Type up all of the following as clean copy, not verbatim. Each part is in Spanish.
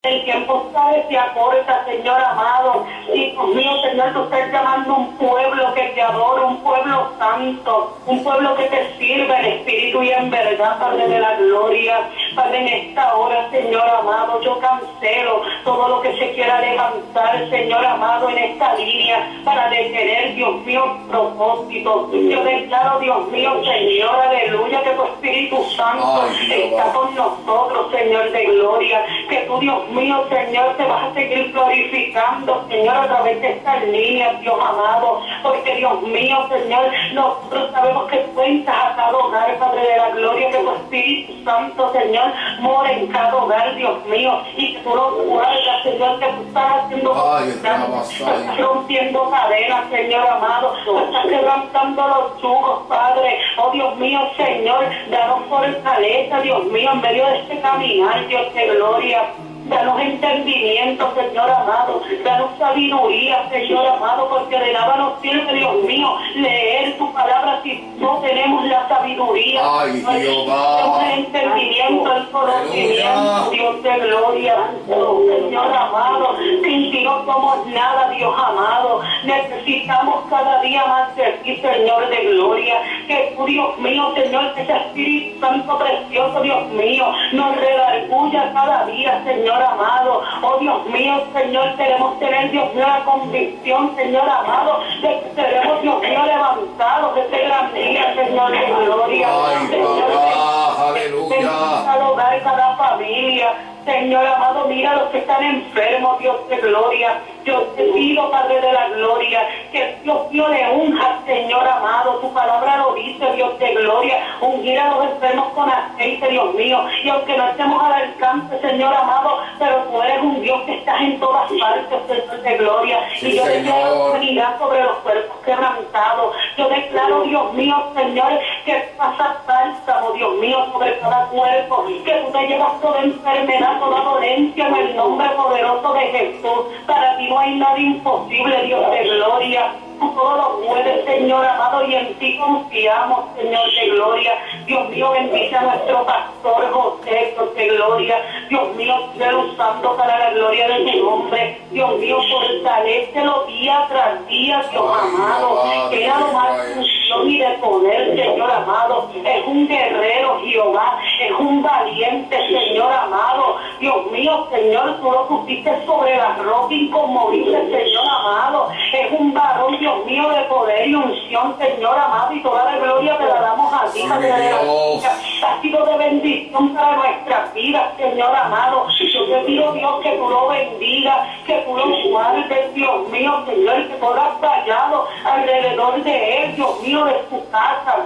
El tiempo sabe se acorta, Señor amado. Y Dios mío, Señor, tú estás llamando un pueblo que te adora, un pueblo santo, un pueblo que te sirve en espíritu y en verdad, Padre de la gloria. Padre, en esta hora, Señor amado, yo cancelo todo lo que se quiera levantar, Señor amado, en esta línea para detener, Dios mío, propósitos. Yo declaro, Dios mío, Señor, aleluya, que tu Espíritu Santo está con nosotros, Señor de gloria, que tú, Dios mío, Señor, te vas a seguir glorificando, Señor, a través de estas líneas, Dios amado, porque, Dios mío, Señor, nosotros sabemos que cuentas a cada hogar, Padre de la gloria, que tu Espíritu Santo, Señor, mora en cada hogar, Dios mío, y que tú lo guardas, Señor, que tú estás haciendo, estás rompiendo cadenas, Señor amado, tú estás levantando los yugos, Padre, oh Dios mío, Señor, danos fortaleza, Dios mío, en medio de este caminar, Dios de gloria. Danos entendimiento, Señor amado. Danos sabiduría, Señor amado, porque de nada nos sirve, Dios mío, leer tu palabra si no tenemos la sabiduría. Ay, Jehová. Tenemos el entendimiento, el conocimiento, Dios de gloria. Oh, Señor amado, sin ti no somos nada, Dios amado. Necesitamos cada día más de ti, Señor de gloria. Que tú, Dios mío, Señor, que ese Espíritu Santo precioso, Dios mío, nos redarguya cada día, Señor amado. Oh Dios mío, Señor, queremos tener, Dios mío, la convicción, Señor amado, de que seremos, Dios mío, levantados de este gran día, Señor de gloria. Ay, Señor, papá, aleluya. cada hogar, cada familia. Señor amado, mira a los que están enfermos, Dios de gloria. Yo te pido, Padre de la gloria, que Dios mío le unja, Señor amado. Tu palabra lo dice, Dios de gloria. Ungir a los enfermos con aceite, Dios mío. Y aunque no estemos al alcance, Señor amado, pero tú eres un Dios que estás en todas partes, Señor de gloria. Sí, y yo declaro sanidad sobre los cuerpos quebrantados. Yo declaro, Dios mío, Señor, que pasa bálsamo, Dios mío, sobre cada cuerpo. Que tú te llevas toda enfermedad, toda dolencia en el nombre poderoso de Jesús. Para ti no hay nada imposible, Dios de gloria. Tú todo lo puedes, Señor amado, y en ti confiamos, Señor de gloria. Dios mío, bendice a nuestro pastor José, Dios de gloria. Dios mío, sigue usando para la gloria de tu nombre. Dios mío, fortalécelo día tras día, Dios amado. Que era lo más función y de poder, Señor amado. Es un guerrero, Jehová. Es un valiente, Señor amado. Dios mío, Señor, tú lo pusiste sobre la roca inconmovible, Señor amado. Es un varón, Dios mío, de poder y unción, Señor amado, y toda la gloria te la damos a ti, Padre de la gloria. Ha sido de bendición para nuestras vidas, Señor amado. Yo te pido, Dios, que tú lo bendigas, que tú lo guardes, Dios mío, Señor, que tú lo has vallado alrededor de él, Dios mío, de su casa.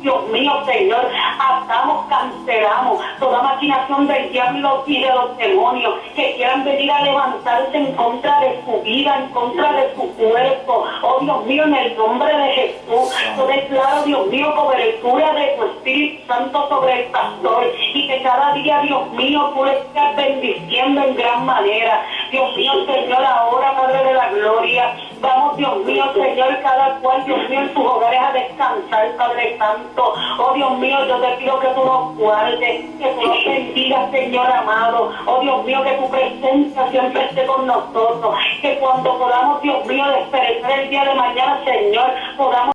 Dios mío, Señor, atamos, cancelamos toda maquinación del diablo y de los demonios que quieran venir a levantarse en contra de su vida, en contra de su cuerpo. Oh Dios mío, en el nombre de Jesús, yo declaro, Dios mío, cobertura de tu Espíritu Santo sobre el pastor y que cada día, Dios mío, tú le estés bendiciendo en gran manera. Dios mío, Señor, ahora, Padre de la gloria, vamos, Dios mío, Señor, cada cual, Dios mío, en sus hogares a descansar, Padre Santo. Oh Dios mío, yo te pido que tú nos guardes, que tú nos bendigas, Señor amado. Oh Dios mío, que tu presencia siempre esté con nosotros, que cuando podamos, Dios mío, despertar el día de mañana, Señor, podamos